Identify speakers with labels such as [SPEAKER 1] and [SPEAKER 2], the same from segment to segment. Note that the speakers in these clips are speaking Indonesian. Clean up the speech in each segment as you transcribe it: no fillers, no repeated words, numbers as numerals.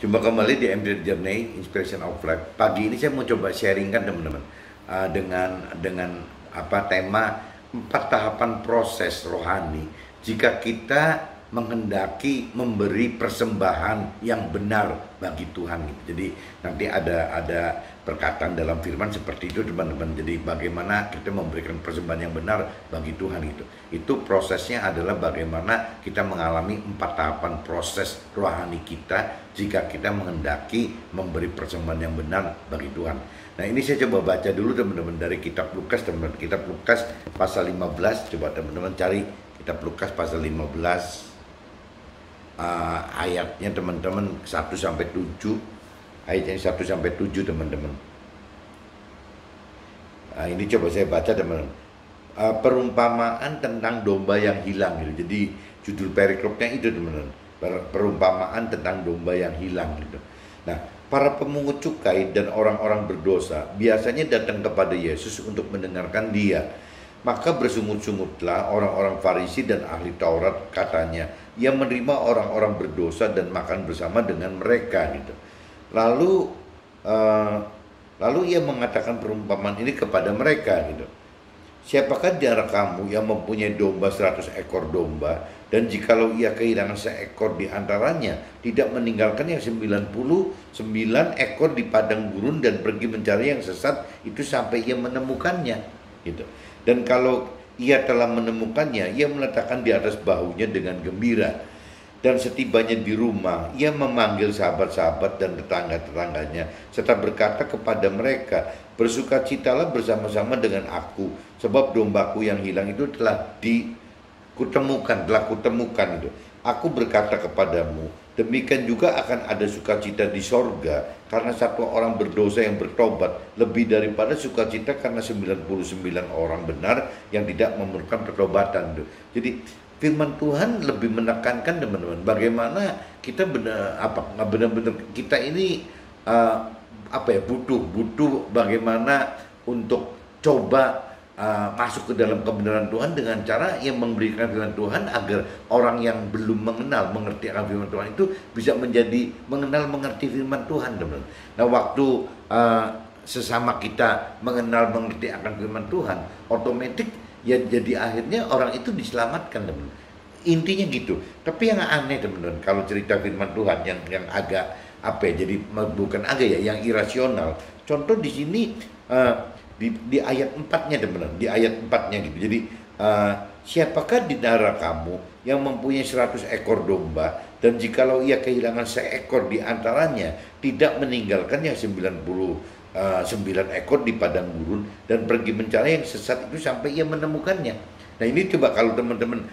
[SPEAKER 1] Jumpa kembali di MD Journey Inspiration of Life. Pagi ini saya mau coba sharingkan teman-teman dengan apa tema 4 tahapan proses rohani jika kita menghendaki memberi persembahan yang benar bagi Tuhan. Jadi nanti ada perkataan dalam firman seperti itu teman-teman. Jadi bagaimana kita memberikan persembahan yang benar bagi Tuhan itu. Itu prosesnya adalah bagaimana kita mengalami 4 tahapan proses rohani kita jika kita menghendaki memberi persembahan yang benar bagi Tuhan. Nah, ini saya coba baca dulu teman-teman dari kitab Lukas, teman-teman. Kitab Lukas pasal 15, coba teman-teman cari kitab Lukas pasal 15 ayatnya teman-teman 1 sampai 7. Ayatnya 1 sampai 7 teman-teman. Ini coba saya baca teman-teman. Perumpamaan tentang domba yang hilang gitu. Jadi judul periklopnya itu teman-teman. Perumpamaan tentang domba yang hilang gitu. Nah, para pemungut cukai dan orang-orang berdosa biasanya datang kepada Yesus untuk mendengarkan Dia. Maka bersungut-sungutlah orang-orang Farisi dan ahli Taurat, katanya, ia menerima orang-orang berdosa dan makan bersama dengan mereka gitu. Lalu ia mengatakan perumpamaan ini kepada mereka gitu. Siapakah di antara kamu yang mempunyai domba 100 ekor domba, dan jikalau ia kehilangan seekor di antaranya, tidak meninggalkan yang 99 ekor di padang gurun dan pergi mencari yang sesat itu sampai ia menemukannya gitu. Dan kalau ia telah menemukannya, ia meletakkan di atas bahunya dengan gembira. Dan setibanya di rumah, ia memanggil sahabat-sahabat dan tetangga-tetangganya, serta berkata kepada mereka, bersukacitalah bersama-sama dengan aku, sebab dombaku yang hilang itu telah kutemukan itu. Aku berkata kepadamu, demikian juga akan ada sukacita di sorga karena satu orang berdosa yang bertobat, lebih daripada sukacita karena 99 orang benar yang tidak memerlukan pertobatan. Jadi firman Tuhan lebih menekankan teman-teman bagaimana kita benar-benar kita ini butuh bagaimana untuk coba masuk ke dalam kebenaran Tuhan dengan cara yang memberikan firman Tuhan agar orang yang belum mengerti akan firman Tuhan itu bisa mengerti firman Tuhan, teman-teman. Nah, waktu sesama kita mengerti akan firman Tuhan, otomatis ya jadi akhirnya orang itu diselamatkan, teman-teman. Intinya gitu. Tapi yang aneh, teman-teman, kalau cerita firman Tuhan yang agak jadi bukan agak ya, yang irasional. Contoh di sini di ayat 4-nya teman-teman, di ayat 4-nya gitu. Jadi siapakah di antara kamu yang mempunyai 100 ekor domba, dan jikalau ia kehilangan seekor di antaranya, tidak meninggalkan yang 99 ekor di padang gurun dan pergi mencari yang sesat itu sampai ia menemukannya. Nah, ini coba kalau teman-teman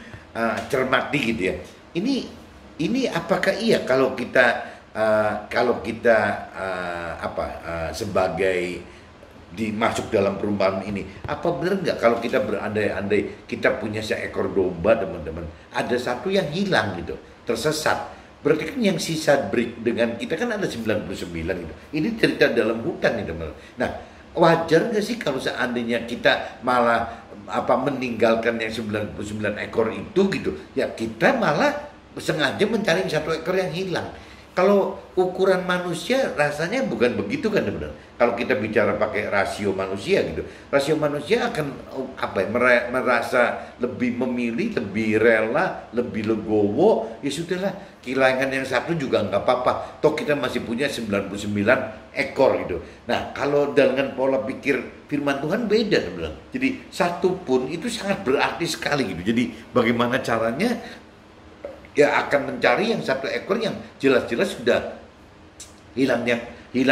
[SPEAKER 1] cermati gitu ya. Ini apakah iya kalau kita sebagai dimasuk dalam perumpamaan ini, apa benar nggak kalau kita berandai-andai kita punya seekor domba, teman-teman, ada satu yang hilang gitu, tersesat, berarti kan yang sisa dengan kita kan ada 99 gitu. Ini cerita dalam hutan nih, teman-teman. Nah, wajar nggak sih kalau seandainya kita malah meninggalkan yang 99 ekor itu gitu ya, kita malah sengaja mencari 1 ekor yang hilang. Kalau ukuran manusia rasanya bukan begitu kan, benar. Kalau kita bicara pakai rasio manusia gitu, rasio manusia akan merasa lebih memilih, lebih rela, lebih legowo. Ya sudahlah, kehilangan yang satu juga nggak apa-apa. Toh kita masih punya 99 ekor gitu. Nah, kalau dengan pola pikir firman Tuhan beda, teman-teman. Jadi satu pun itu sangat berarti sekali gitu. Jadi bagaimana caranya? Ya akan mencari yang 1 ekor yang jelas-jelas sudah hilang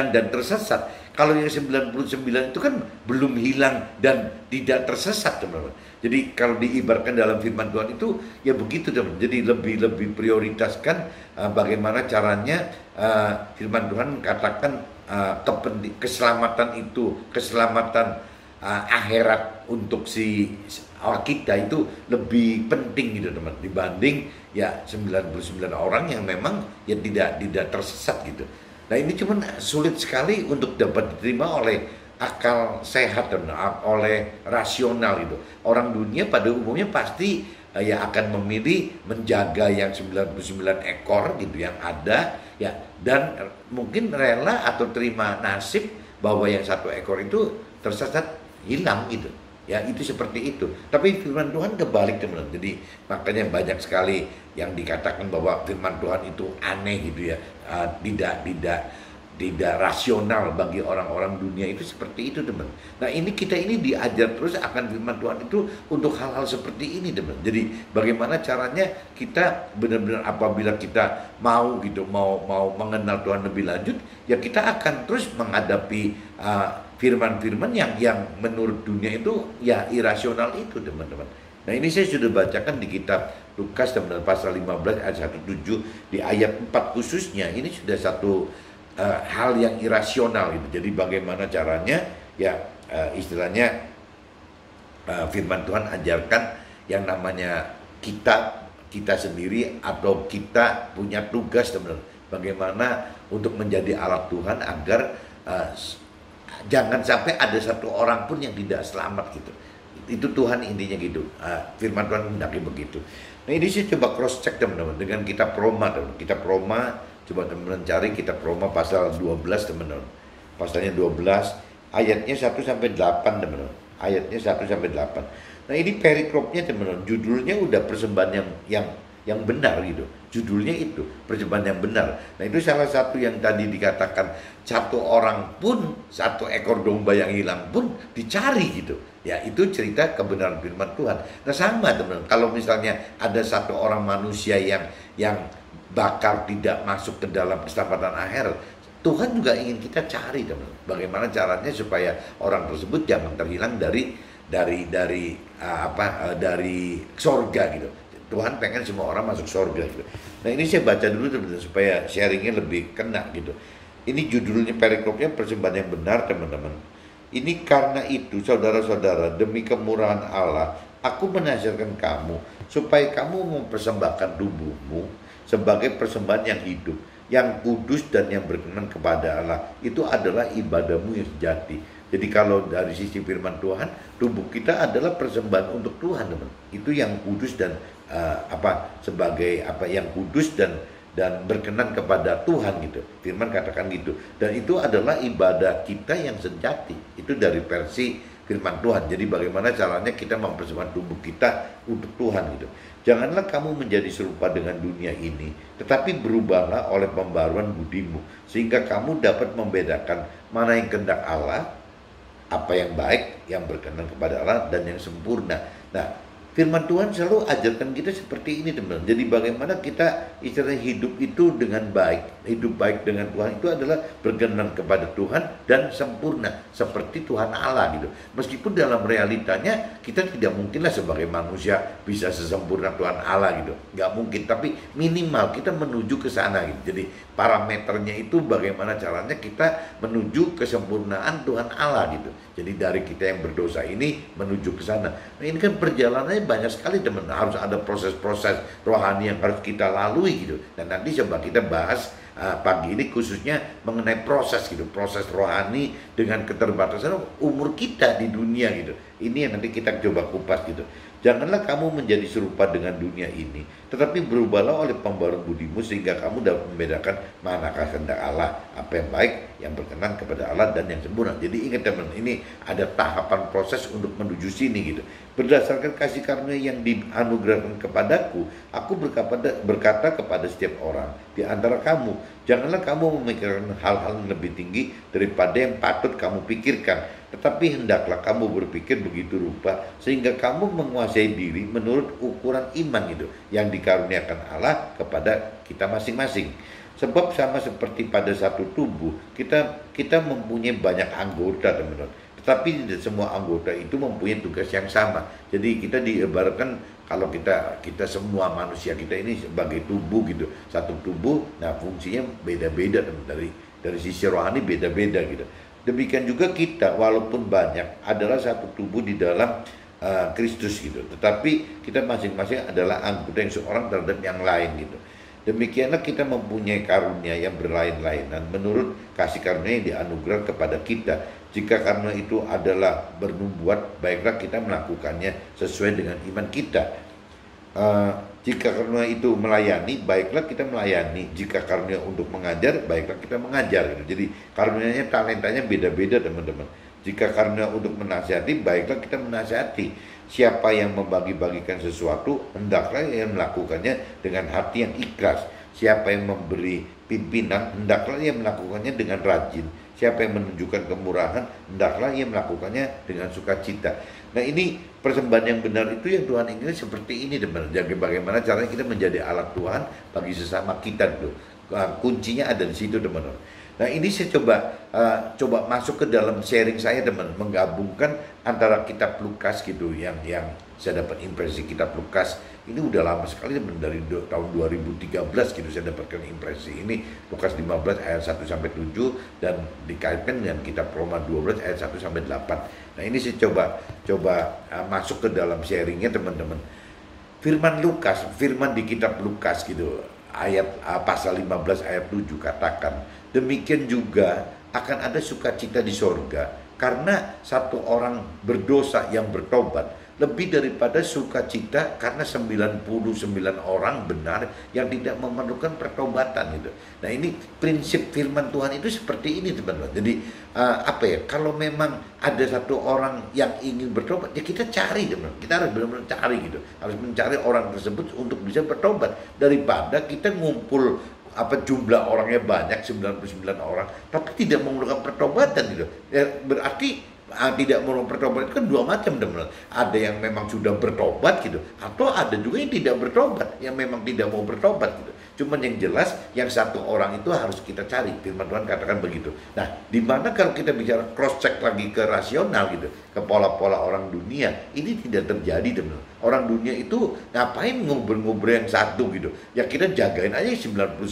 [SPEAKER 1] dan tersesat. Kalau yang 99 itu kan belum hilang dan tidak tersesat, teman-teman. Jadi kalau diibaratkan dalam firman Tuhan itu ya begitu, teman-teman. Jadi lebih prioritaskan bagaimana caranya firman Tuhan katakan keselamatan akhirat untuk kita itu lebih penting gitu, teman, dibanding ya 99 orang yang memang ya tidak tersesat gitu. Nah, ini cuman sulit sekali untuk dapat diterima oleh akal sehat dan oleh rasional gitu. Orang dunia pada umumnya pasti yang akan memilih menjaga yang 99 ekor gitu yang ada ya, dan mungkin rela atau terima nasib bahwa yang 1 ekor itu tersesat hilang gitu. Ya itu seperti itu. Tapi firman Tuhan kebalik teman-teman. Jadi makanya banyak sekali yang dikatakan bahwa firman Tuhan itu aneh gitu ya, tidak rasional bagi orang-orang dunia itu seperti itu teman. Nah kita ini diajar terus akan firman Tuhan itu untuk hal-hal seperti ini teman. Jadi bagaimana caranya kita benar-benar apabila kita mau gitu mau mengenal Tuhan lebih lanjut, ya kita akan terus menghadapi firman-firman yang menurut dunia itu ya irasional itu teman-teman. Nah ini saya sudah bacakan di kitab Lukas teman-teman, pasal 15 ayat 17 di ayat 4 khususnya. Ini sudah satu hal yang irasional gitu. Jadi bagaimana caranya ya istilahnya firman Tuhan ajarkan yang namanya kita sendiri atau kita punya tugas teman-teman. Bagaimana untuk menjadi alat Tuhan agar jangan sampai ada satu orang pun yang tidak selamat gitu. Itu Tuhan intinya gitu. Firman Tuhan hendaknya begitu. Nah ini saya coba cross check teman-teman dengan kitab Roma teman-teman. Kitab Roma, coba teman-teman cari kitab Roma pasal 12 teman-teman. Pasalnya 12 ayatnya 1 sampai 8 teman-teman. Ayatnya 1 sampai 8. Nah ini perikopnya teman-teman. Judulnya udah persembahan yang benar gitu. Judulnya itu persembahan yang benar. Nah itu salah satu yang tadi dikatakan 1 orang pun 1 ekor domba yang hilang pun dicari gitu. Ya itu cerita kebenaran firman Tuhan. Nah sama teman-teman, kalau misalnya ada 1 orang manusia yang bakal tidak masuk ke dalam keselamatan akhir, Tuhan juga ingin kita cari teman-teman. Bagaimana caranya supaya orang tersebut jangan terhilang dari sorga gitu. Tuhan pengen semua orang masuk sorga gitu. Nah ini saya baca dulu teman-teman supaya sharingnya lebih kena gitu. Ini judulnya perikopnya persembahan yang benar teman-teman. Ini karena itu saudara-saudara, demi kemurahan Allah aku menasihatkan kamu supaya kamu mempersembahkan tubuhmu sebagai persembahan yang hidup, yang kudus dan yang berkenan kepada Allah. Itu adalah ibadahmu yang sejati. Jadi kalau dari sisi firman Tuhan, tubuh kita adalah persembahan untuk Tuhan teman. Itu yang kudus dan yang kudus dan berkenan kepada Tuhan gitu. Firman katakan gitu. Dan itu adalah ibadah kita yang sejati. Itu dari versi firman Tuhan. Jadi bagaimana caranya kita mempersembahkan tubuh kita untuk Tuhan gitu. Janganlah kamu menjadi serupa dengan dunia ini, tetapi berubahlah oleh pembaruan budimu, sehingga kamu dapat membedakan mana yang kehendak Allah, apa yang baik, yang berkenan kepada Allah, dan yang sempurna. Nah, firman Tuhan selalu ajarkan kita seperti ini teman-teman. Jadi bagaimana kita istilahnya hidup itu dengan baik. Hidup baik dengan Tuhan itu adalah berkenan kepada Tuhan dan sempurna seperti Tuhan Allah gitu. Meskipun dalam realitanya kita tidak mungkinlah sebagai manusia bisa sesempurna Tuhan Allah gitu. Nggak mungkin, tapi minimal kita menuju ke sana gitu. Jadi parameternya itu bagaimana caranya kita menuju kesempurnaan Tuhan Allah gitu. Jadi dari kita yang berdosa ini menuju ke sana. Nah ini kan perjalanannya banyak sekali teman. Harus ada proses-proses rohani yang harus kita lalui gitu. Dan nanti coba kita bahas pagi ini khususnya mengenai proses gitu. Proses rohani dengan keterbatasan umur kita di dunia gitu. Ini yang nanti kita coba kupas gitu. Janganlah kamu menjadi serupa dengan dunia ini, tetapi berubahlah oleh pembaruan budimu sehingga kamu dapat membedakan manakah kehendak Allah, apa yang baik, yang berkenan kepada Allah dan yang sempurna. Jadi ingat teman, ini ada tahapan proses untuk menuju sini gitu. Berdasarkan kasih karunia yang dianugerahkan kepadaku, aku berkata kepada setiap orang di antara kamu, janganlah kamu memikirkan hal-hal yang lebih tinggi daripada yang patut kamu pikirkan, tetapi hendaklah kamu berpikir begitu rupa sehingga kamu menguasai diri menurut ukuran iman itu yang dikaruniakan Allah kepada kita masing-masing. Sebab sama seperti pada satu tubuh, kita mempunyai banyak anggota teman-teman. Tetapi tidak semua anggota itu mempunyai tugas yang sama. Jadi kita diibaratkan kalau kita semua manusia kita ini sebagai tubuh gitu, satu tubuh. Nah fungsinya beda-beda teman. Dari sisi rohani beda-beda gitu. Demikian juga kita walaupun banyak adalah satu tubuh di dalam Kristus gitu. Tetapi kita masing-masing adalah anggota yang seorang terhadap yang lain gitu. Demikianlah kita mempunyai karunia yang berlain-lainan menurut kasih karunia yang dianugerah kepada kita. Jika karunia itu adalah bernubuat, baiklah kita melakukannya sesuai dengan iman kita. Eh, jika karunia itu melayani, baiklah kita melayani. Jika karunia untuk mengajar, baiklah kita mengajar gitu. Jadi karunianya, talentanya beda-beda teman-teman. Jika karunia untuk menasihati, baiklah kita menasihati. Siapa yang membagi-bagikan sesuatu, hendaklah yang melakukannya dengan hati yang ikhlas. Siapa yang memberi pimpinan, hendaklah ia melakukannya dengan rajin. Siapa yang menunjukkan kemurahan, hendaklah ia melakukannya dengan sukacita. Nah, ini persembahan yang benar itu yang Tuhan ingin seperti ini, teman. Jadi bagaimana caranya kita menjadi alat Tuhan bagi sesama kita dulu. Kuncinya ada di situ, teman-teman. Nah, ini saya coba masuk ke dalam sharing saya, teman, menggabungkan antara kitab Lukas gitu, yang saya dapat impresi kitab Lukas ini udah lama sekali, teman, dari tahun 2013 gitu saya dapatkan impresi ini. Lukas 15 ayat 1 sampai 7 dan dikaitkan dengan kitab Roma 12 ayat 1 sampai 8. Nah, ini saya coba masuk ke dalam sharingnya, teman-teman. Firman di kitab Lukas gitu, ayat pasal 15 ayat 7 katakan, demikian juga akan ada sukacita di sorga karena satu orang berdosa yang bertobat, lebih daripada sukacita karena 99 orang benar yang tidak memerlukan pertobatan gitu. Nah, ini prinsip firman Tuhan itu seperti ini, teman-teman. Jadi kalau memang ada satu orang yang ingin bertobat, ya kita cari, teman-teman. Kita harus benar-benar cari gitu. Harus mencari orang tersebut untuk bisa bertobat, daripada kita ngumpul jumlah orangnya banyak 99 orang tapi tidak memerlukan pertobatan gitu. Ya, berarti tidak mau bertobat itu kan dua macam, teman-teman. Ada yang memang sudah bertobat gitu, atau ada juga yang tidak bertobat, yang memang tidak mau bertobat gitu. Cuman yang jelas yang satu orang itu harus kita cari. Firman Tuhan katakan begitu. Nah, di mana kalau kita bicara cross check lagi ke rasional gitu, ke pola-pola orang dunia, ini tidak terjadi, teman-teman. Orang dunia itu ngapain ngobrol-ngobrol yang satu gitu. Ya kita jagain aja 99.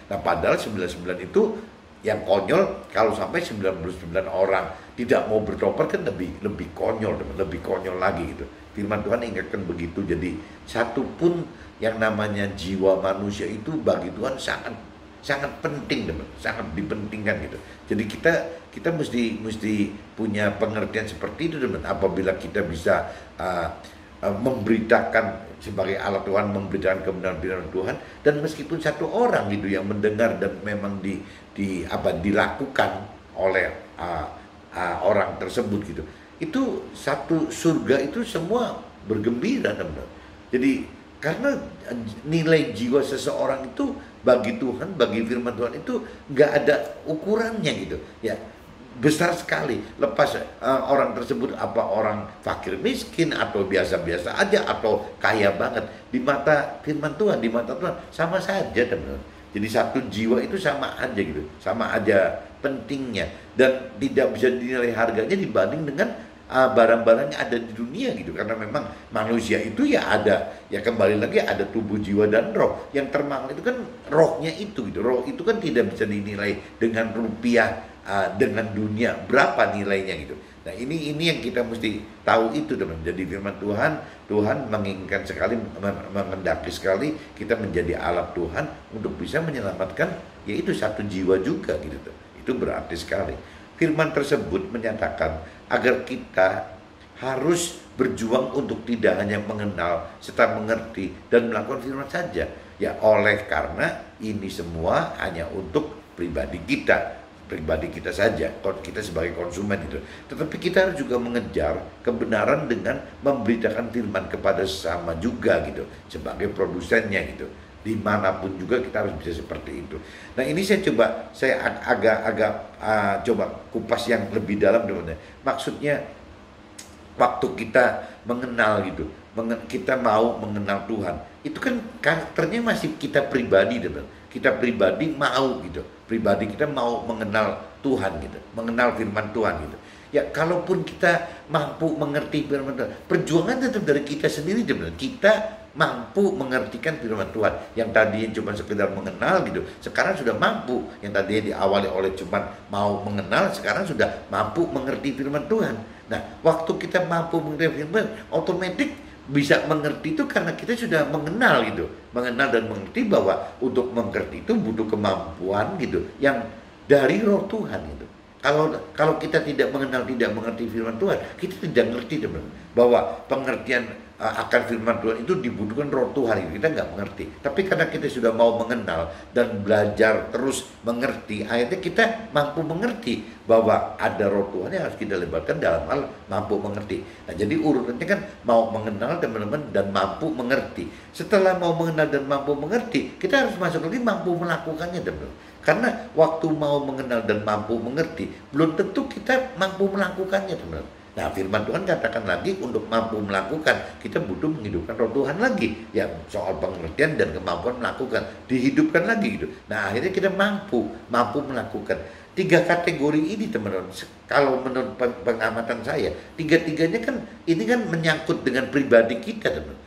[SPEAKER 1] Nah, padahal 99 itu yang konyol kalau sampai 99 orang tidak mau bertobat kan lebih konyol, teman, lebih konyol lagi gitu. Firman Tuhan ingatkan begitu. Jadi satu pun yang namanya jiwa manusia itu bagi Tuhan sangat penting, teman, sangat dipentingkan gitu. Jadi kita mesti punya pengertian seperti itu, teman. Apabila kita bisa memberitakan sebagai alat Tuhan, memberitakan kebenaran firman Tuhan, dan meskipun satu orang gitu yang mendengar dan memang dilakukan oleh orang tersebut gitu, itu satu surga itu semua bergembira, teman-teman. Jadi karena nilai jiwa seseorang itu bagi Tuhan, bagi firman Tuhan itu nggak ada ukurannya gitu ya, besar sekali. Lepas orang tersebut orang fakir miskin atau biasa-biasa aja atau kaya banget, di mata firman Tuhan, di mata Tuhan sama saja, teman-teman. Jadi satu jiwa itu sama aja gitu, sama aja pentingnya, dan tidak bisa dinilai harganya dibanding dengan barang-barang yang ada di dunia gitu. Karena memang manusia itu ya ada, ya kembali lagi ada tubuh, jiwa, dan roh. Yang termahal itu kan rohnya itu gitu. Roh itu kan tidak bisa dinilai dengan rupiah, dengan dunia berapa nilainya gitu. Nah, ini yang kita mesti tahu itu, teman. Jadi firman Tuhan menginginkan sekali, mengendaki sekali kita menjadi alat Tuhan untuk bisa menyelamatkan yaitu satu jiwa juga gitu tuh. Itu berarti sekali. Firman tersebut menyatakan agar kita harus berjuang untuk tidak hanya mengenal serta mengerti dan melakukan firman saja. Ya, oleh karena ini semua hanya untuk pribadi kita saja, kita sebagai konsumen itu. Tetapi kita harus juga mengejar kebenaran dengan memberitakan firman kepada sesama juga gitu, sebagai produsennya gitu. Dimanapun juga kita harus bisa seperti itu. Nah, ini saya agak coba kupas yang lebih dalam, teman-teman. Maksudnya waktu kita mengenal gitu, kita mau mengenal Tuhan, itu kan karakternya masih kita pribadi, teman. Kita pribadi mau gitu, pribadi kita mau mengenal Tuhan gitu, mengenal firman Tuhan gitu. Ya, kalaupun kita mampu mengerti firman Tuhan, perjuangan tetap dari kita sendiri, teman. Kita mampu mengertikan firman Tuhan. Yang tadinya cuma sekedar mengenal gitu, sekarang sudah mampu. Yang tadinya diawali oleh cuma mau mengenal, sekarang sudah mampu mengerti firman Tuhan. Nah, waktu kita mampu mengerti firman, otomatis bisa mengerti itu karena kita sudah mengenal gitu, mengenal dan mengerti bahwa untuk mengerti itu butuh kemampuan gitu yang dari roh Tuhan gitu. Kalau kita tidak mengenal, tidak mengerti firman Tuhan, kita tidak mengerti, teman, bahwa pengertian akan firman Tuhan itu dibutuhkan roh Tuhan, kita nggak mengerti. Tapi karena kita sudah mau mengenal dan belajar terus mengerti, akhirnya kita mampu mengerti bahwa ada roh Tuhan yang harus kita libatkan dalam hal mampu mengerti. Nah, jadi urutannya kan mau mengenal teman-teman dan mampu mengerti. Setelah mau mengenal dan mampu mengerti, kita harus masuk lagi mampu melakukannya, teman-teman. Karena waktu mau mengenal dan mampu mengerti, belum tentu kita mampu melakukannya, teman-teman. Nah, firman Tuhan katakan lagi untuk mampu melakukan, kita butuh menghidupkan roh Tuhan lagi. Ya, soal pengertian dan kemampuan melakukan, dihidupkan lagi gitu. Nah, akhirnya kita mampu melakukan. 3 kategori ini, teman-teman, kalau menurut pengamatan saya, tiga-tiganya kan, ini kan menyangkut dengan pribadi kita, teman-teman.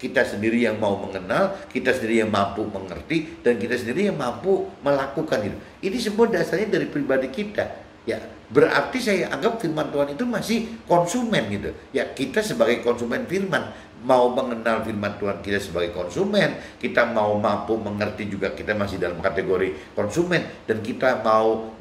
[SPEAKER 1] Kita sendiri yang mau mengenal, kita sendiri yang mampu mengerti, dan kita sendiri yang mampu melakukan itu. Ini semua dasarnya dari pribadi kita. Ya, berarti saya anggap firman Tuhan itu masih konsumen gitu. Ya, kita sebagai konsumen firman, mau mengenal firman Tuhan kita sebagai konsumen, kita mau mampu mengerti juga kita masih dalam kategori konsumen, dan kita mau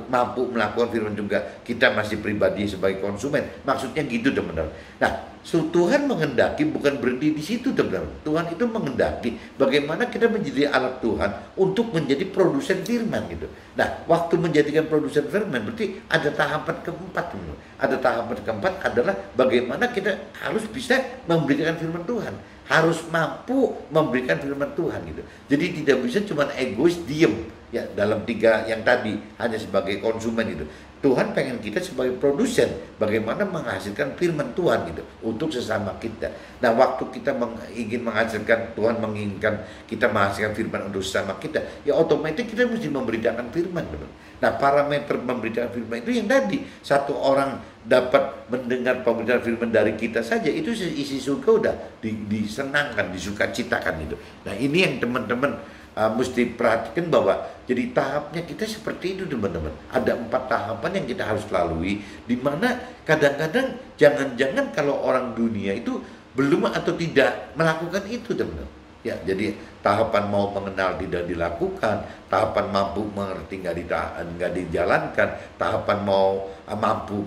[SPEAKER 1] mampu melakukan firman juga kita masih pribadi sebagai konsumen. Maksudnya gitu, teman-teman. Nah, Tuhan menghendaki bukan berhenti di situ, teman-teman. Tuhan itu menghendaki bagaimana kita menjadi alat Tuhan untuk menjadi produsen firman gitu. Nah, waktu menjadikan produsen firman berarti ada tahapan keempat, teman-teman. Ada tahapan keempat adalah bagaimana kita harus bisa memberikan firman Tuhan, harus mampu memberikan firman Tuhan gitu. Jadi tidak bisa cuma egois diem ya dalam 3 yang tadi hanya sebagai konsumen gitu. Tuhan pengen kita sebagai produsen, bagaimana menghasilkan firman Tuhan gitu untuk sesama kita. Nah, waktu kita ingin menghasilkan, Tuhan menginginkan kita menghasilkan firman untuk sesama kita, ya otomatis kita mesti memberitakan firman, teman. Nah, parameter memberitakan firman itu yang tadi, satu orang dapat mendengar pemberitaan firman dari kita saja, itu isi surga udah disenangkan, disukacitakan gitu. Nah, ini yang teman-teman mesti perhatikan bahwa jadi tahapnya kita seperti itu, teman-teman. Ada 4 tahapan yang kita harus lalui, di mana kadang-kadang jangan-jangan kalau orang dunia itu belum atau tidak melakukan itu, teman-teman. Ya, jadi tahapan mau mengenal tidak dilakukan, tahapan mampu mengerti nggak dijalankan, tahapan mau mampu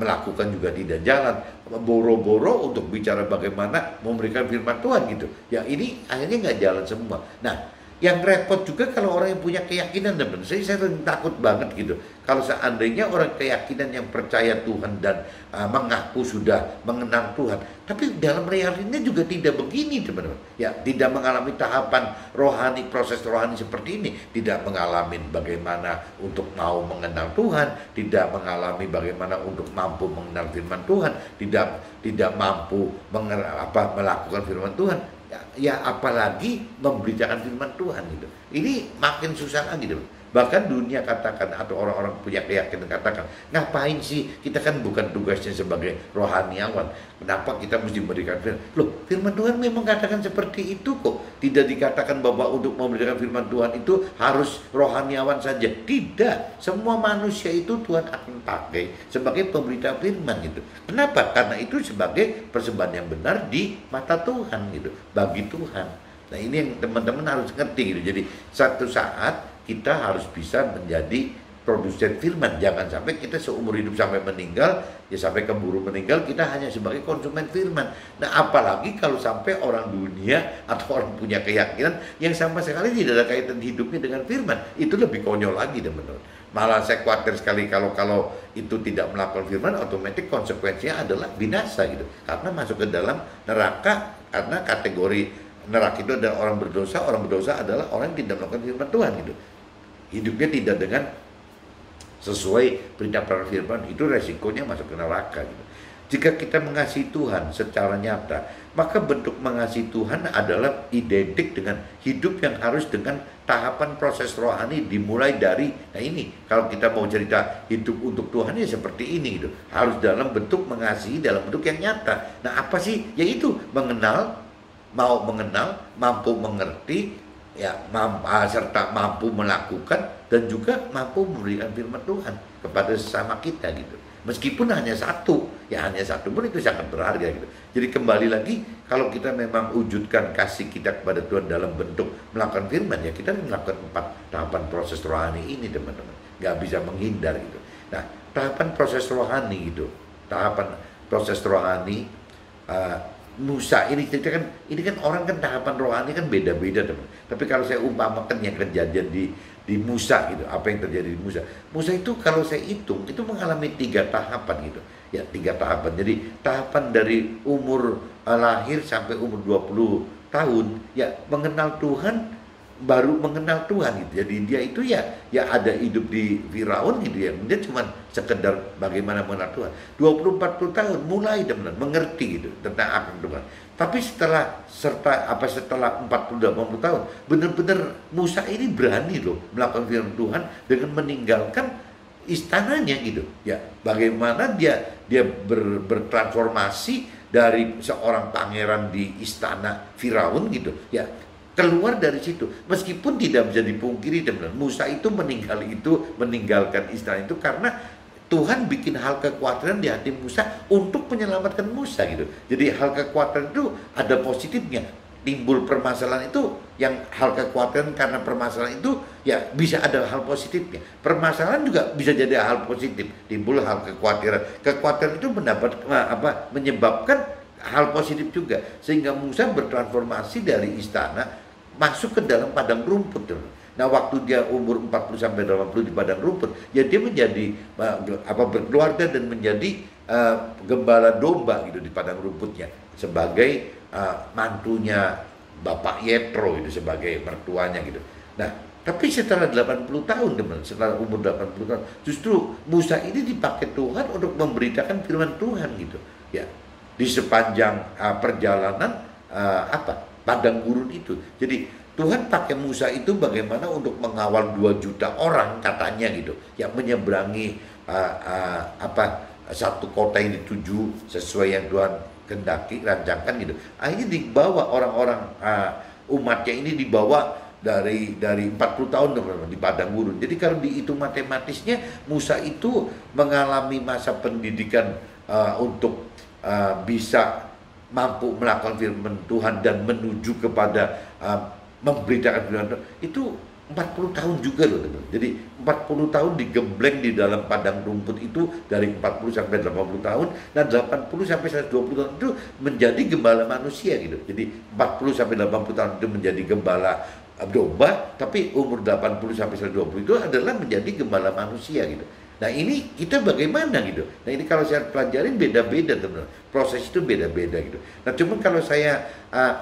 [SPEAKER 1] melakukan juga tidak jalan, boro-boro untuk bicara bagaimana memberikan firman Tuhan gitu. Ya, ini akhirnya nggak jalan semua. Nah, yang repot juga kalau orang yang punya keyakinan, teman. Saya sering takut banget gitu. Kalau seandainya orang keyakinan yang percaya Tuhan dan mengaku sudah mengenal Tuhan, tapi dalam realitinya juga tidak begini, teman-teman. Ya, tidak mengalami tahapan rohani, proses rohani seperti ini, tidak mengalami bagaimana untuk mau mengenal Tuhan, tidak mengalami bagaimana untuk mampu mengenal firman Tuhan, tidak mampu melakukan firman Tuhan. Ya apalagi memberitakan firman Tuhan gitu. Ini makin susah lagi gitu. Bahkan dunia katakan, atau orang-orang punya keyakinan katakan, ngapain sih, kita kan bukan tugasnya sebagai rohaniawan, kenapa kita mesti memberikan firman? Loh, firman Tuhan memang katakan seperti itu kok. Tidak dikatakan bahwa untuk memberikan firman Tuhan itu harus rohaniawan saja. Tidak, semua manusia itu Tuhan akan pakai sebagai pemberita firman gitu. Kenapa? Karena itu sebagai persembahan yang benar di mata Tuhan gitu, bagi Tuhan. Nah, ini yang teman-teman harus ngerti gitu. Jadi satu saat kita harus bisa menjadi produsen firman. Jangan sampai kita seumur hidup sampai meninggal, ya sampai keburu meninggal, kita hanya sebagai konsumen firman. Nah, apalagi kalau sampai orang dunia atau orang punya keyakinan yang sama sekali tidak ada kaitan hidupnya dengan firman. Itu lebih konyol lagi, teman-teman. Malah saya khawatir sekali kalau itu tidak melakukan firman, otomatis konsekuensinya adalah binasa gitu. Karena masuk ke dalam neraka, karena kategori neraka itu adalah orang berdosa. Orang berdosa adalah orang yang tidak melakukan firman Tuhan gitu. Hidupnya tidak dengan sesuai perintah firman, itu resikonya masuk ke neraka gitu. Jika kita mengasihi Tuhan secara nyata, maka bentuk mengasihi Tuhan adalah identik dengan hidup yang harus dengan tahapan proses rohani dimulai dari, nah ini kalau kita mau cerita hidup untuk Tuhan ya seperti ini gitu. Harus dalam bentuk mengasihi, dalam bentuk yang nyata. Nah, apa sih? Yaitu mengenal, mau mengenal, mampu mengerti, ya, serta mampu melakukan, dan juga mampu memberikan firman Tuhan kepada sesama kita gitu. Meskipun hanya satu, ya hanya satu pun itu sangat berharga gitu. Jadi kembali lagi, kalau kita memang wujudkan kasih kita kepada Tuhan dalam bentuk melakukan firman, ya kita melakukan 4 tahapan proses rohani ini, teman-teman. Nggak bisa menghindar gitu. Nah, tahapan proses rohani gitu, tahapan proses rohani uh, Musa ini cerita kan, ini kan orang kan tahapan rohani kan beda-beda teman. Tapi kalau saya umpamakan yang kejadian di Musa gitu, apa yang terjadi di Musa? Musa itu kalau saya hitung itu mengalami 3 tahapan gitu. Ya 3 tahapan. Jadi tahapan dari umur lahir sampai umur 20 tahun ya mengenal Tuhan, baru mengenal Tuhan gitu. Jadi dia itu ya ada hidup di Firaun gitu ya. Dia cuma sekedar bagaimana mengenal Tuhan. 20-40 tahun mulai teman mengerti gitu tentang akan Tuhan. Tapi setelah 40-80 tahun benar-benar Musa ini berani loh melakukan firman Tuhan dengan meninggalkan istananya gitu. Ya, bagaimana dia bertransformasi dari seorang pangeran di istana Firaun gitu. Ya, keluar dari situ, meskipun tidak bisa dipungkiri teman, Musa itu meninggalkan istana itu karena Tuhan bikin hal kekhawatiran di hati Musa untuk menyelamatkan Musa gitu. Jadi hal kekhawatiran itu ada positifnya. Timbul permasalahan itu yang hal kekhawatiran karena permasalahan itu ya bisa ada hal positifnya. Permasalahan juga bisa jadi hal positif. Timbul hal kekhawatiran. Kekhawatiran itu menyebabkan hal positif juga, sehingga Musa bertransformasi dari istana masuk ke dalam padang rumput. Nah, waktu dia umur 40-80 di padang rumput, ya dia menjadi berkeluarga dan menjadi gembala domba gitu di padang rumputnya sebagai mantunya Bapak Yetro itu, sebagai mertuanya gitu. Nah, tapi setelah 80 tahun teman, setelah umur 80 tahun, justru Musa ini dipakai Tuhan untuk memberitakan firman Tuhan gitu. Ya, di sepanjang perjalanan padang gurun itu. Jadi Tuhan pakai Musa itu bagaimana untuk mengawal 2 juta orang katanya gitu, yang menyeberangi satu kota yang dituju sesuai yang Tuhan kendaki, rancangkan gitu. Akhirnya dibawa orang-orang umatnya ini dibawa dari 40 tahun teman-teman di padang gurun. Jadi kalau dihitung matematisnya, Musa itu mengalami masa pendidikan untuk bisa mampu melakukan firman Tuhan dan menuju kepada memberitakan firman Tuhan itu 40 tahun juga loh teman. Jadi 40 tahun digembleng di dalam padang rumput itu dari 40 sampai 80 tahun, dan 80 sampai 120 tahun itu menjadi gembala manusia gitu. Jadi 40 sampai 80 tahun itu menjadi gembala domba, tapi umur 80 sampai 120 itu adalah menjadi gembala manusia gitu. Nah, ini kita bagaimana gitu. Nah, ini kalau saya pelajarin beda-beda teman. Proses itu beda-beda gitu. Nah, cuman kalau saya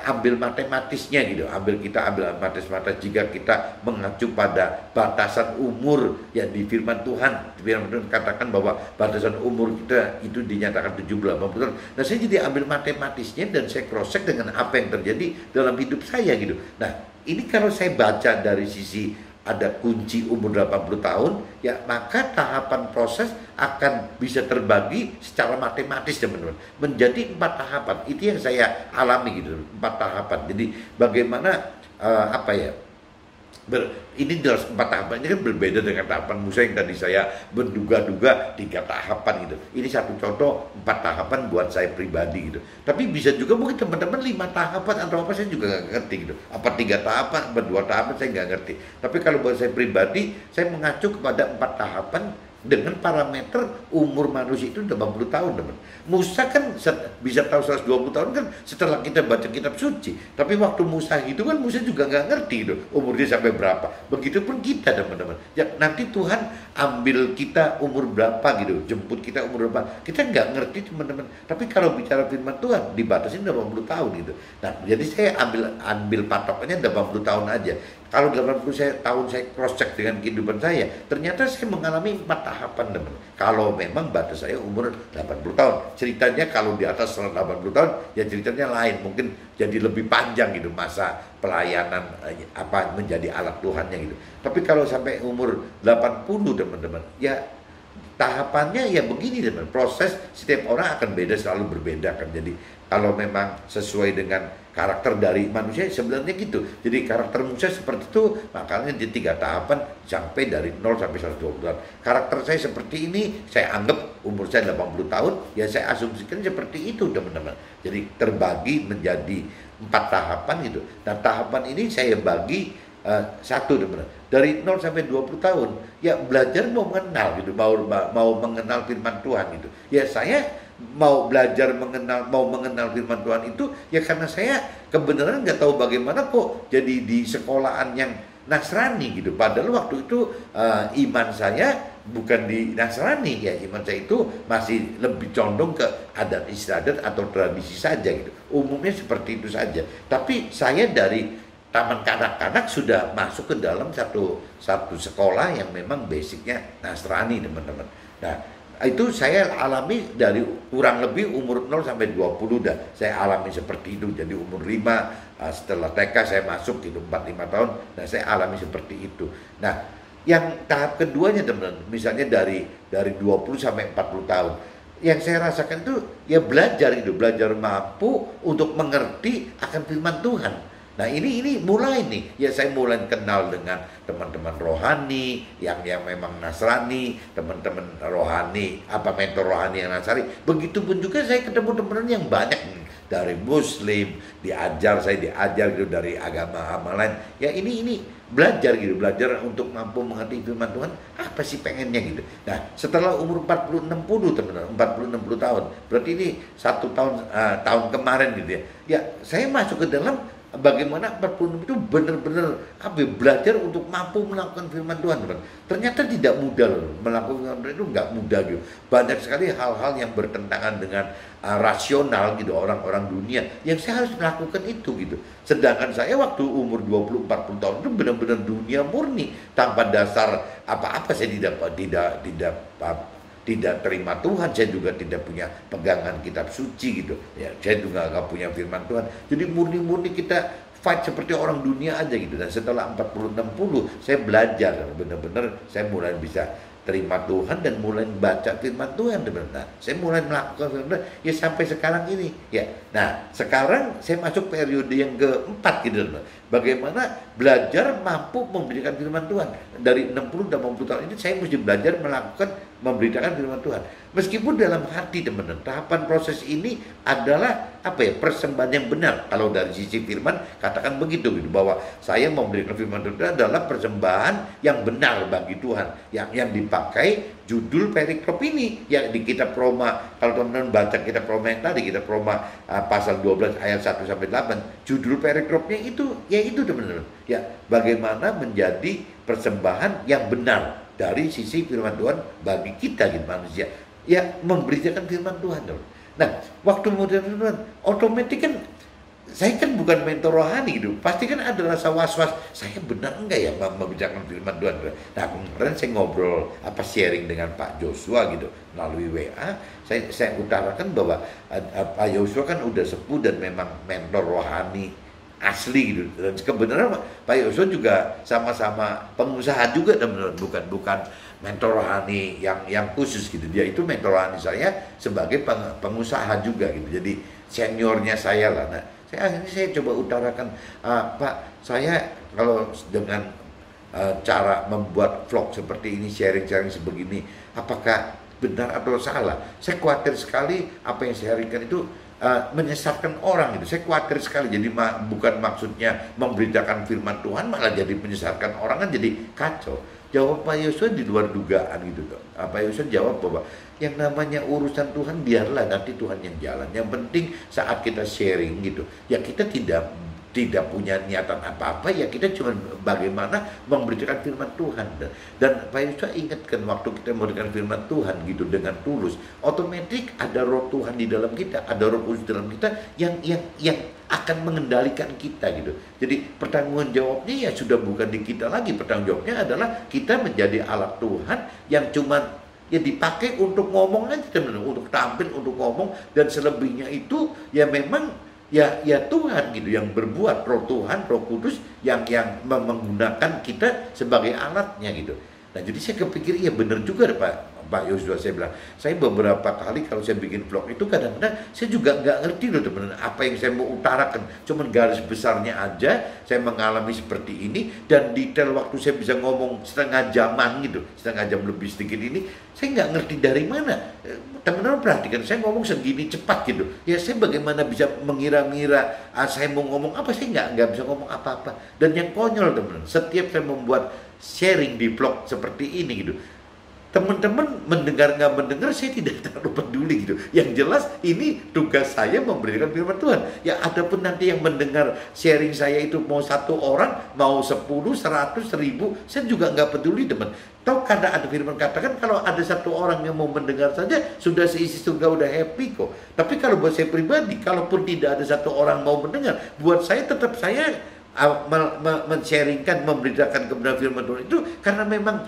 [SPEAKER 1] ambil matematisnya gitu, kita ambil matematis jika kita mengacu pada batasan umur yang di firman Tuhan. Firman Tuhan katakan bahwa batasan umur kita itu dinyatakan 70-80 tahun. Nah, saya jadi ambil matematisnya dan saya cross check dengan apa yang terjadi dalam hidup saya gitu. Nah, ini kalau saya baca dari sisi ada kunci umur 80 tahun, ya maka tahapan proses akan bisa terbagi secara matematis teman-teman menjadi 4 tahapan. Itu yang saya alami gitu, 4 tahapan. Jadi bagaimana ini dalam 4 tahapan ini kan berbeda dengan tahapan Musa yang tadi saya menduga-duga 3 tahapan gitu. Ini satu contoh 4 tahapan buat saya pribadi gitu. Tapi bisa juga mungkin teman-teman 5 tahapan atau apa, saya juga nggak ngerti gitu. Apa 3 tahapan, apa 2 tahapan, saya nggak ngerti. Tapi kalau buat saya pribadi, saya mengacu kepada 4 tahapan dengan parameter umur manusia itu 80 tahun teman. Musa kan bisa tahu 120 tahun kan setelah kita baca kitab suci. Tapi waktu Musa itu kan Musa juga nggak ngerti itu umurnya sampai berapa. Begitupun kita teman-teman. Ya nanti Tuhan ambil kita umur berapa gitu, jemput kita umur berapa. Kita nggak ngerti teman-teman. Tapi kalau bicara firman Tuhan dibatasi 80 tahun gitu. Nah, jadi saya ambil patokannya 80 tahun aja. Kalau 80 tahun saya cross check dengan kehidupan saya, ternyata saya mengalami 4 tahapan teman. Kalau memang batas saya umur 80 tahun. Ceritanya kalau di atas 80 tahun ya ceritanya lain, mungkin jadi lebih panjang gitu masa pelayanan menjadi alat Tuhannya gitu. Tapi kalau sampai umur 80 teman-teman, ya tahapannya ya begini teman. Proses setiap orang akan beda, selalu berbeda kan. Jadi kalau memang sesuai dengan karakter dari manusia sebenarnya gitu. Jadi karakter manusia seperti itu, makanya di 3 tahapan sampai dari 0 sampai 120 tahun. Karakter saya seperti ini, saya anggap umur saya 80 tahun, ya saya asumsikan seperti itu teman-teman. Jadi terbagi menjadi 4 tahapan gitu. Nah, tahapan ini saya bagi satu teman-teman. Dari 0 sampai 20 tahun, ya belajar mau mengenal gitu, mau mengenal firman Tuhan gitu. Ya saya mau belajar mau mengenal firman Tuhan itu ya karena saya kebenaran nggak tahu bagaimana kok jadi di sekolahan yang Nasrani gitu. Padahal waktu itu iman saya bukan di Nasrani, ya iman saya itu masih lebih condong ke adat istiadat atau tradisi saja gitu. Umumnya seperti itu saja. Tapi saya dari taman kanak-kanak sudah masuk ke dalam satu sekolah yang memang basicnya Nasrani, teman-teman. Nah, itu saya alami dari kurang lebih umur 0 sampai 20 dah. Saya alami seperti itu. Jadi umur 5 setelah TK saya masuk gitu 4-5 tahun. Nah, saya alami seperti itu. Nah, yang tahap keduanya teman-teman, misalnya dari 20 sampai 40 tahun. Yang saya rasakan itu ya belajar gitu, belajar mampu untuk mengerti akan firman Tuhan. Nah ini mulai nih, ya saya mulai kenal dengan teman-teman rohani yang memang Nasrani, teman-teman rohani, mentor rohani yang Nasrani. Begitupun juga saya ketemu teman-teman yang banyak dari Muslim, saya diajar gitu dari agama lain. Ya ini belajar gitu, belajar untuk mampu mengerti firman Tuhan, apa sih pengennya gitu. Nah setelah umur 40-60 teman-teman, 40-60 tahun, berarti ini 1 tahun tahun kemarin gitu ya. Ya saya masuk ke dalam bagaimana 46 itu benar-benar belajar untuk mampu melakukan firman Tuhan, teman. Ternyata tidak mudah loh, melakukan firman Tuhan itu nggak mudah gitu. Banyak sekali hal-hal yang bertentangan dengan rasional gitu orang-orang dunia yang saya harus melakukan itu gitu. Sedangkan saya waktu umur 20-40 tahun itu benar-benar dunia murni tanpa dasar apa-apa. Saya tidak terima Tuhan, saya juga tidak punya pegangan kitab suci gitu ya, saya juga nggak punya firman Tuhan, jadi murni-murni kita fight seperti orang dunia aja gitu. Dan setelah 40-60 saya belajar benar-benar, saya mulai bisa terima Tuhan dan mulai baca firman Tuhan teman-teman. Nah, saya mulai melakukan firman Tuhan ya sampai sekarang ini ya. Nah sekarang saya masuk periode yang keempat gitu teman. Bagaimana belajar mampu memberitakan firman Tuhan. Dari 60-80 tahun ini saya mesti belajar memberitakan firman Tuhan. Meskipun dalam hati teman-teman, tahapan proses ini adalah persembahan yang benar. Kalau dari sisi firman katakan begitu gitu, bahwa saya memberikan firman Tuhan adalah persembahan yang benar bagi Tuhan, yang dipakai judul perikrop ini yang di kitab Roma. Kalau teman-teman baca kitab Roma yang tadi, kitab Roma pasal 12 ayat 1 sampai 8, judul perikropnya itu yaitu teman-teman ya, bagaimana menjadi persembahan yang benar dari sisi firman Tuhan bagi kita gitu manusia ya, memberitakan firman Tuhan. Nah waktu modern Tuhan otomatis kan saya kan bukan mentor rohani gitu, pasti kan ada rasa was-was, saya benar enggak ya membicarakan firman Tuhan. Nah kemarin saya ngobrol sharing dengan Pak Joshua gitu melalui WA, saya utarakan bahwa Pak Joshua kan udah sepuh dan memang mentor rohani asli gitu. Dan kebenaran Pak Joshua juga sama-sama pengusaha juga teman-teman, bukan mentor rohani yang khusus gitu. Dia itu mentor rohani saya sebagai pengusaha juga gitu. Jadi seniornya saya lah. Nah, saya coba utarakan, Pak, saya kalau dengan cara membuat vlog seperti ini, sharing-sharing sebegini, apakah benar atau salah? Saya khawatir sekali apa yang saya sharingkan itu menyesatkan orang gitu. Saya khawatir sekali. Jadi bukan maksudnya memberitakan firman Tuhan malah jadi menyesatkan orang, kan jadi kacau. Jawab Pak Yosua di luar dugaan gitu tuh. Pak Yosua jawab bahwa yang namanya urusan Tuhan biarlah nanti Tuhan yang jalan. Yang penting saat kita sharing gitu, ya kita tidak punya niatan apa-apa, ya kita cuma bagaimana memberitakan firman Tuhan. Dan Pak Yosua ingatkan waktu kita memberikan firman Tuhan gitu dengan tulus, otomatis ada roh Tuhan di dalam kita, ada roh kudus dalam kita yang akan mengendalikan kita gitu. Jadi pertanggung jawabnya ya sudah bukan di kita lagi, pertanggung jawabnya adalah kita menjadi alat Tuhan yang cuma ya dipakai untuk ngomong aja teman-teman, untuk tampil, untuk ngomong, dan selebihnya itu ya memang ya Tuhan gitu yang berbuat, roh Tuhan, roh kudus yang menggunakan kita sebagai alatnya gitu. Nah jadi saya kepikir ya benar juga Pak Yosua. Saya bilang, saya beberapa kali kalau saya bikin vlog itu kadang-kadang saya juga nggak ngerti loh teman-teman apa yang saya mau utarakan, cuman garis besarnya aja. Saya mengalami seperti ini dan detail waktu saya bisa ngomong setengah jaman gitu, setengah jam lebih sedikit ini, saya nggak ngerti dari mana. Teman-teman perhatikan, saya ngomong segini cepat gitu ya, saya bagaimana bisa mengira-ngira saya mau ngomong apa, saya nggak bisa ngomong apa-apa. Dan yang konyol teman-teman, setiap saya membuat sharing di vlog seperti ini gitu, teman-teman mendengar nggak mendengar saya tidak terlalu peduli gitu. Yang jelas ini tugas saya memberikan firman Tuhan. Ya adapun nanti yang mendengar sharing saya itu mau 1 orang, mau 10, 100, 1000, saya juga nggak peduli teman. Tahu karena ada firman katakan kalau ada 1 orang yang mau mendengar saja sudah seisi surga udah happy kok. Tapi kalau buat saya pribadi, kalaupun tidak ada 1 orang mau mendengar, buat saya tetap saya men-sharingkan, memberitakan kebenaran firman Tuhan itu karena memang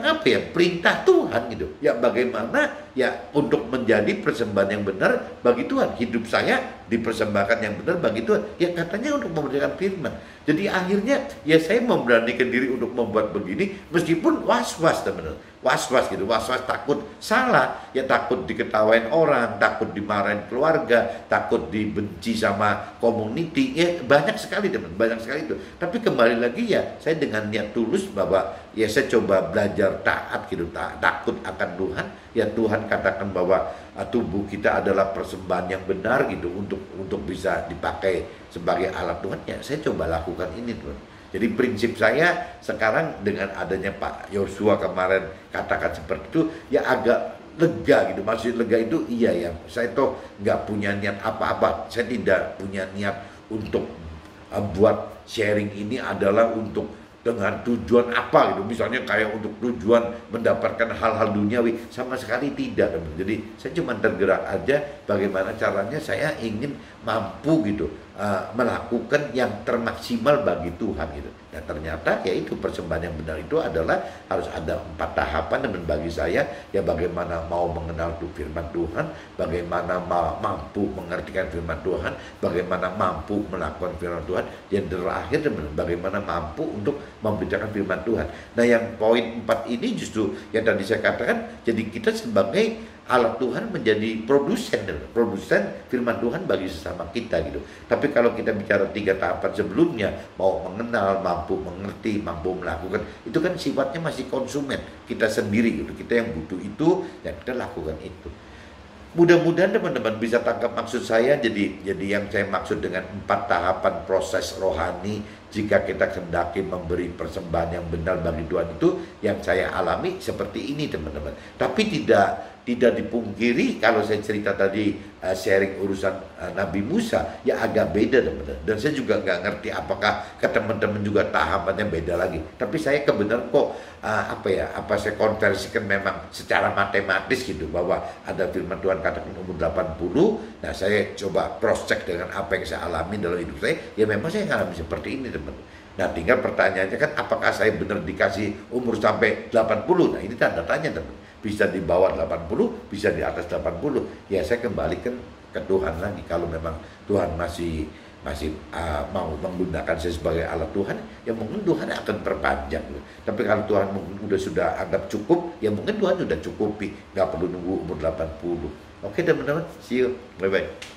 [SPEAKER 1] apa ya, perintah Tuhan gitu. Ya bagaimana ya untuk menjadi persembahan yang benar bagi Tuhan. Hidup saya dipersembahkan yang benar bagi Tuhan. Ya katanya untuk memberitakan firman. Jadi akhirnya ya saya memberanikan diri untuk membuat begini meskipun was-was teman-teman. Was-was gitu, was-was takut salah, ya takut diketawain orang, takut dimarahin keluarga, takut dibenci sama community, ya banyak sekali teman, banyak sekali itu. Tapi kembali lagi ya, saya dengan niat tulus bahwa ya saya coba belajar taat gitu, takut akan Tuhan. Ya Tuhan katakan bahwa tubuh kita adalah persembahan yang benar gitu untuk bisa dipakai sebagai alat Tuhan. Ya saya coba lakukan ini Tuhan. Jadi prinsip saya sekarang dengan adanya Pak Yosua kemarin katakan seperti itu, ya agak lega gitu. Maksud lega itu iya ya, saya tuh nggak punya niat apa-apa. Saya tidak punya niat untuk buat sharing ini adalah untuk dengan tujuan apa gitu, misalnya kayak untuk tujuan mendapatkan hal-hal duniawi, sama sekali tidak. Jadi saya cuma tergerak aja bagaimana caranya saya ingin mampu gitu melakukan yang termaksimal bagi Tuhan gitu. Dan ternyata yaitu persembahan yang benar itu adalah harus ada 4 tahapan. Dan bagi saya ya bagaimana mau mengenal firman Tuhan, bagaimana mampu mengertikan firman Tuhan, bagaimana mampu melakukan firman Tuhan, yang terakhir bagaimana mampu untuk memberitakan firman Tuhan. Nah yang poin 4 ini justru yang tadi saya katakan, jadi kita sebagai alat Tuhan menjadi produsen firman Tuhan bagi sesama kita gitu. Tapi kalau kita bicara 3 tahapan sebelumnya, mau mengenal, mampu mengerti, mampu melakukan, itu kan sifatnya masih konsumen kita sendiri gitu. Kita yang butuh itu dan kita lakukan itu. Mudah-mudahan teman-teman bisa tangkap maksud saya. Jadi yang saya maksud dengan 4 tahapan proses rohani jika kita hendaki memberi persembahan yang benar bagi Tuhan itu, yang saya alami seperti ini teman-teman. Tapi tidak dipungkiri kalau saya cerita tadi sharing urusan Nabi Musa ya agak beda teman-teman. Dan saya juga nggak ngerti apakah ke teman-teman juga tahapannya beda lagi. Tapi saya kebenaran kok apa saya konversikan memang secara matematis gitu, bahwa ada firman Tuhan katakan umur 80. Nah saya coba cross check dengan apa yang saya alami dalam hidup saya, ya memang saya ngalami seperti ini teman. Nah tinggal pertanyaannya kan, apakah saya benar dikasih umur sampai 80? Nah ini tanda tanya teman. Bisa di bawah 80, bisa di atas 80. Ya saya kembalikan ke Tuhan lagi. Kalau memang Tuhan masih mau menggunakan saya sebagai alat Tuhan, ya mungkin Tuhan akan perpanjang. Tapi kalau Tuhan mungkin sudah anggap cukup, ya mungkin Tuhan sudah cukupi, nggak perlu nunggu umur 80. Oke teman-teman, see you, bye-bye.